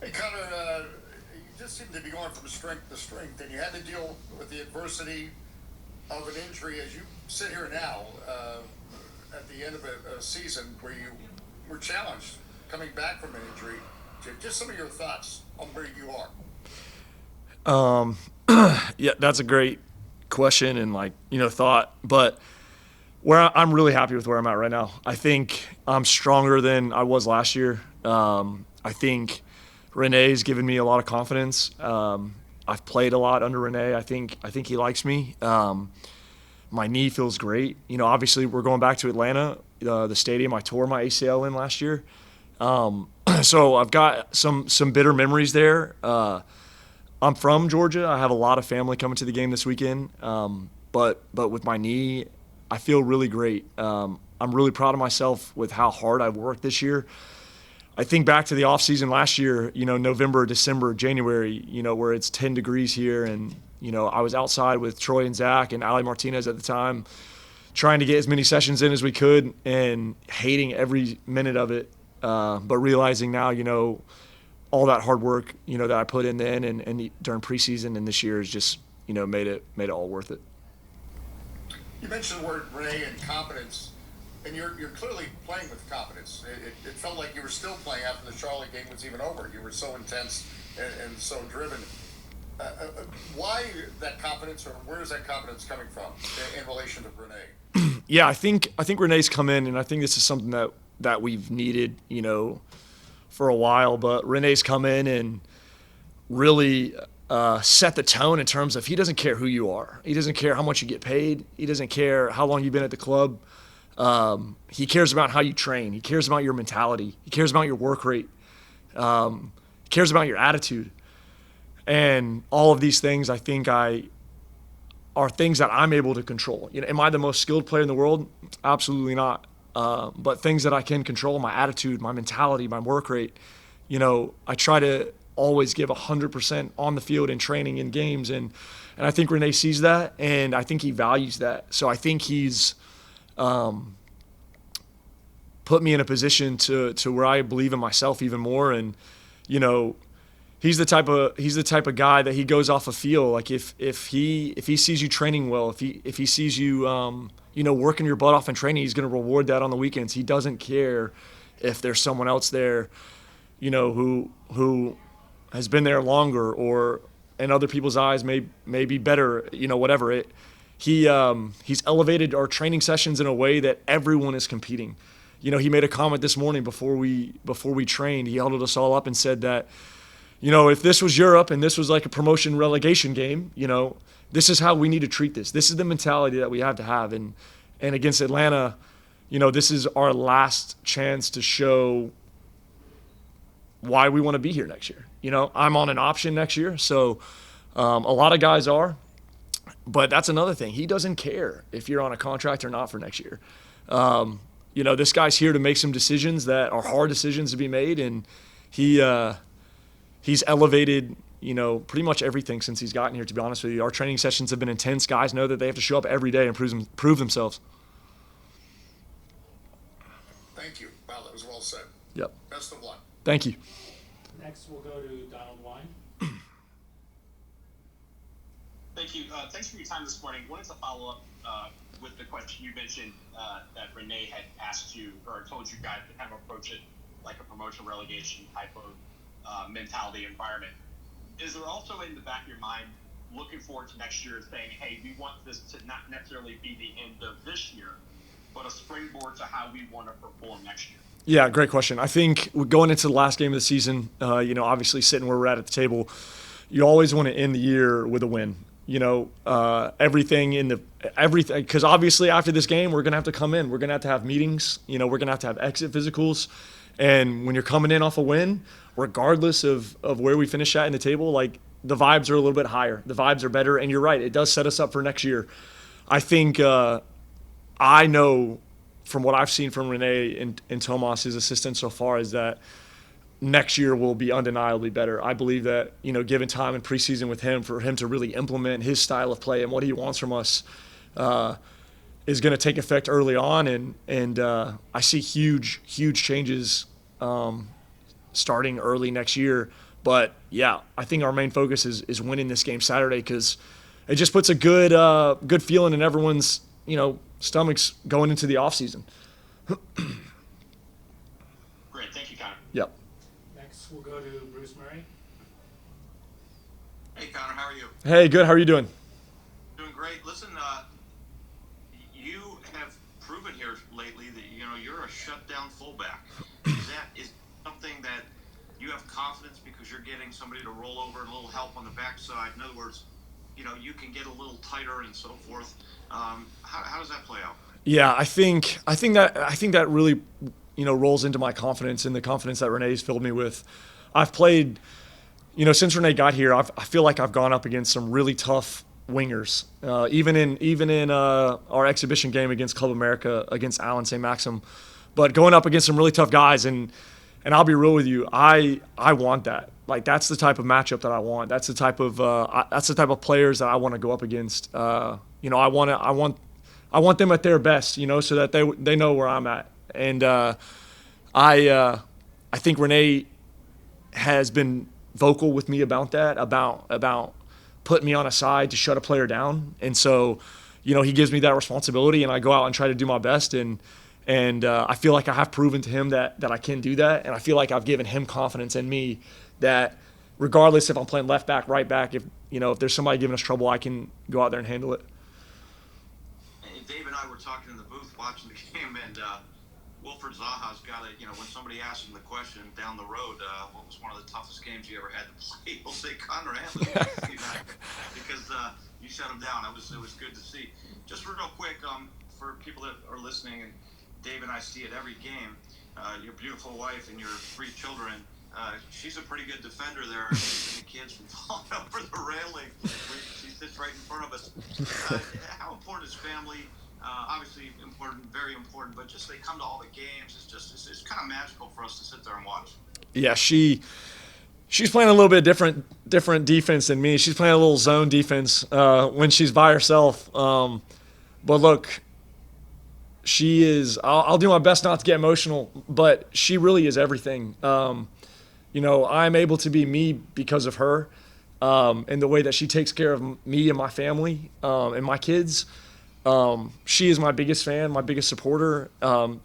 Hey, Connor, you just seem to be going from strength to strength, and you had to deal with the adversity of an injury as you sit here now at the end of a season where you were challenged coming back from an injury. Just some of your thoughts on where you are. Um, yeah, that's a great question and thought. But I'm really happy with where I'm at right now. I think I'm stronger than I was last year. I think Renee's given me a lot of confidence. I've played a lot under Renee. I think he likes me. My knee feels great. Obviously we're going back to Atlanta, the stadium I tore my ACL in last year. So I've got some bitter memories there. I'm from Georgia. I have a lot of family coming to the game this weekend. But with my knee, I feel really great. I'm really proud of myself with how hard I've worked this year. I think back to the off season last year, November, December, January, where it's 10 degrees here, and I was outside with Troy and Zach and Ali Martinez at the time, trying to get as many sessions in as we could and hating every minute of it. But realizing now, all that hard work, that I put in then and during preseason and this year has just, made it all worth it. You mentioned the word Renee and confidence, and you're clearly playing with confidence. It felt like you were still playing after the Charlotte game was even over. You were so intense and so driven. Why that confidence, or where is that confidence coming from in relation to Renee? Yeah, I think Renee's come in, and I think this is something that we've needed, for a while. But Renee's come in and really set the tone in terms of he doesn't care who you are. He doesn't care how much you get paid. He doesn't care how long you've been at the club. He cares about how you train. He cares about your mentality. He cares about your work rate. He cares about your attitude. And all of these things, I think, are things that I'm able to control. Am I the most skilled player in the world? Absolutely not. But things that I can control: my attitude, my mentality, my work rate. I try to always give 100% on the field in training in games, and I think Renee sees that, and I think he values that. So I think he's put me in a position to where I believe in myself even more. And you know he's the type of guy that he goes off a feel. Like if he sees you training well, if he sees you working your butt off in training, he's going to reward that on the weekends. He doesn't care if there's someone else there, who has been there longer, or in other people's eyes may be better, whatever it. He's elevated our training sessions in a way that everyone is competing. He made a comment this morning before we trained. He held us all up and said that, if this was Europe and this was like a promotion relegation game, this is how we need to treat this. This is the mentality that we have to have. And against Atlanta, this is our last chance to show why we want to be here next year. I'm on an option next year, so a lot of guys are. But that's another thing. He doesn't care if you're on a contract or not for next year. This guy's here to make some decisions that are hard decisions to be made, and he's elevated, pretty much everything since he's gotten here, to be honest with you. Our training sessions have been intense. Guys know that they have to show up every day and prove themselves. Thank you. Wow, that was well said. Yep. Best of luck. Thank you. Next, we'll go to Donald Wine. Thank you. Thanks for your time this morning. Wanted to follow up with the question you mentioned that Renee had asked you or told you guys to kind of approach it like a promotion relegation type of mentality environment. Is there also in the back of your mind looking forward to next year saying, hey, we want this to not necessarily be the end of this year, but a springboard to how we want to perform next year? Yeah, great question. I think going into the last game of the season, obviously sitting where we're at the table, you always want to end the year with a win. Everything because obviously after this game, we're going to have to come in. We're going to have meetings. We're going to have exit physicals. And when you're coming in off a win, regardless of where we finish at in the table, like, the vibes are a little bit higher. The vibes are better. And you're right, it does set us up for next year. I think I know from what I've seen from Renee and Tomas, his assistant, so far, is that next year will be undeniably better. I believe that, given time in preseason with him, for him to really implement his style of play and what he wants from us is going to take effect early on. And I see huge changes starting early next year But yeah, I think our main focus is winning this game Saturday, because it just puts a good feeling in everyone's stomachs going into the off season. Great, thank you, Connor. Yep. Next, we'll go to Bruce Murray. Hey, Connor, how are you? Hey, good. How are you doing? Doing great. Listen, you have proven here lately that you're a shutdown fullback. Is something that you have confidence because you're getting somebody to roll over and a little help on the backside? In other words, you can get a little tighter and so forth. How does that play out? Yeah, I think that really rolls into my confidence and the confidence that Renee's filled me with. I've played, since Renee got here, I feel like I've gone up against some really tough wingers. Even in our exhibition game against Club America against Allen St. Maxim, but going up against some really tough guys, and I'll be real with you, I want that. Like, that's the type of matchup that I want. That's the type of players that I want to go up against. I want them at their best, so that they know where I'm at. And I think Renee has been vocal with me about that, about putting me on a side to shut a player down. And so, he gives me that responsibility, and I go out and try to do my best. And I feel like I have proven to him that I can do that. And I feel like I've given him confidence in me that regardless if I'm playing left back, right back, if there's somebody giving us trouble, I can go out there and handle it. Dave and I were talking in the booth watching the game, and Wilfred Zaha's got it. When somebody asks him the question down the road, what was one of the toughest games you ever had to play? He'll say Connor Antley, because you shut him down. It was good to see. Just real quick, for people that are listening, and Dave and I see it every game. Your beautiful wife and your 3 children. She's a pretty good defender there, keeping the kids from falling over the railing. She sits right in front of us. How important is family? Obviously important, very important, but just they come to all the games. It's kind of magical for us to sit there and watch. Yeah, she's playing a little bit different defense than me. She's playing a little zone defense when she's by herself. But look, she is. I'll do my best not to get emotional, but she really is everything. I'm able to be me because of her, and the way that she takes care of me and my family and my kids. She is my biggest fan, my biggest supporter.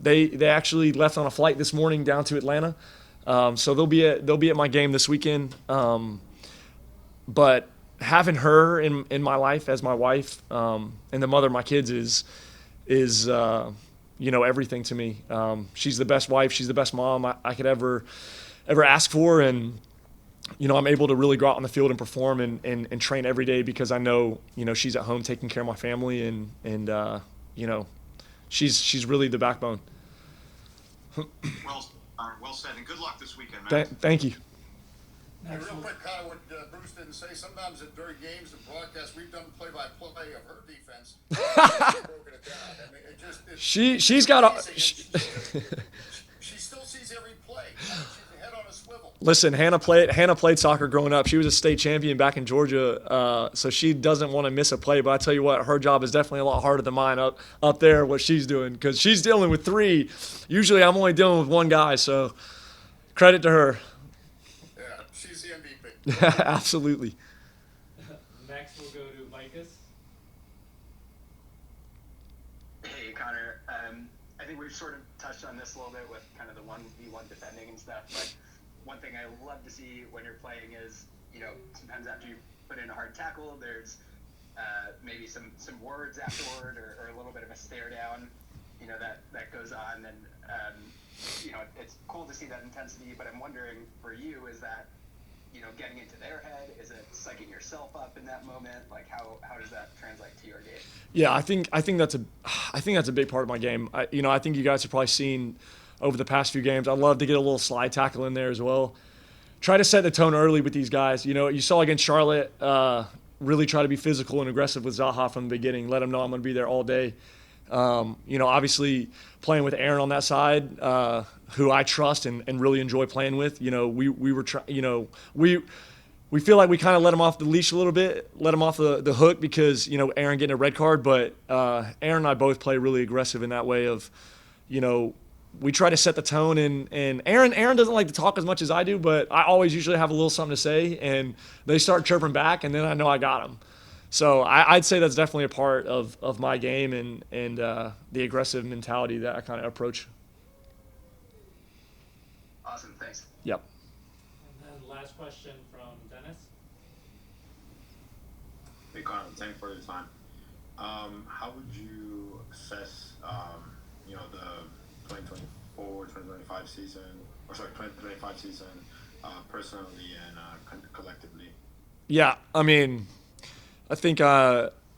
They actually left on a flight this morning down to Atlanta, so they'll be at my game this weekend. But having her in my life as my wife and the mother of my kids is everything to me. She's the best wife. She's the best mom I could ever ask for, and I'm able to really go out on the field and perform and train every day because I know she's at home taking care of my family, and she's really the backbone. Well said, and good luck this weekend, man. Thank you. And real quick, Connor, what Bruce didn't say, sometimes at during games and broadcasts, we've done play-by-play of her defense. Broken it down. I mean, she's got she still sees every play. She's head on a swivel. Listen, Hannah played soccer growing up. She was a state champion back in Georgia, so she doesn't want to miss a play. But I tell you what, her job is definitely a lot harder than mine up there, what she's doing, because she's dealing with 3. Usually I'm only dealing with 1 guy, so credit to her. Yeah, she's the MVP. Absolutely. Next, we'll go to Vicus. Hey, Connor. I think we've sort of touched on this a little bit with kind of the 1v1 defending and stuff, but one thing I love to see when you're playing is, sometimes after you put in a hard tackle, there's maybe some words afterward or a little bit of a stare down, that goes on. And, it's cool to see that intensity, but I'm wondering for you, is that, getting into their head? Is it psyching yourself up in that moment? Like, how does that translate to your game? Yeah, I think that's a big part of my game. I think you guys have probably seen over the past few games, I love to get a little slide tackle in there as well. Try to set the tone early with these guys. You saw against Charlotte, really try to be physical and aggressive with Zaha from the beginning. Let him know I'm going to be there all day. Obviously playing with Aaron on that side, who I trust and really enjoy playing with. We feel like we kind of let him off the leash a little bit, let him off the hook because, Aaron getting a red card. But Aaron and I both play really aggressive in that way of, we try to set the tone, and Aaron doesn't like to talk as much as I do, but I always usually have a little something to say, and they start chirping back, and then I know I got them. So I'd say that's definitely a part of my game and the aggressive mentality that I kind of approach. Awesome, thanks. Yep. And then last question from Dennis. Hey Connor, thanks for your time. How would you assess, the 2024-2025 season, 2025 season, personally and collectively? Yeah, I mean, I think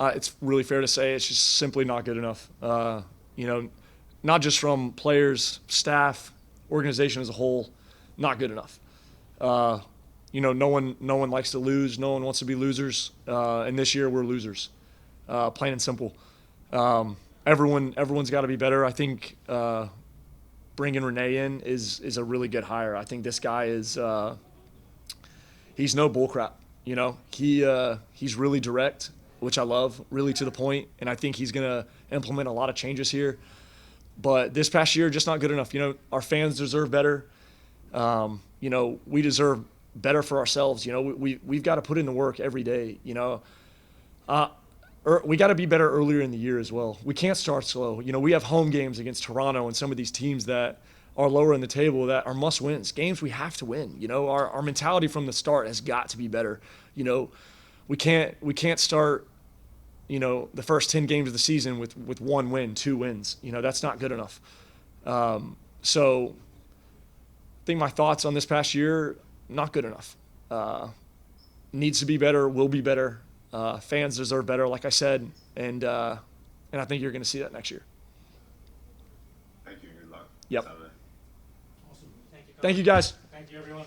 it's really fair to say it's just simply not good enough. Not just from players, staff, organization as a whole, not good enough. No one likes to lose. No one wants to be losers. And this year we're losers, plain and simple. Everyone's got to be better. I think bringing Renee in is a really good hire. I think this guy is he's no bullcrap. He's really direct, which I love, really to the point, and I think he's going to implement a lot of changes here. But this past year, just not good enough. Our fans deserve better. We deserve better for ourselves. We've got to put in the work every day. We got to be better earlier in the year as well. We can't start slow. We have home games against Toronto and some of these teams that are lower in the table that are must-wins, games we have to win. Our mentality from the start has got to be better. We can't start the first 10 games of the season with 1 win, 2 wins. That's not good enough. So I think my thoughts on this past year, not good enough. Needs to be better, will be better. Fans deserve better, like I said, and I think you're going to see that next year. Thank you. Good luck. Yep. Awesome. Thank you. Thank you, guys. Thank you, everyone.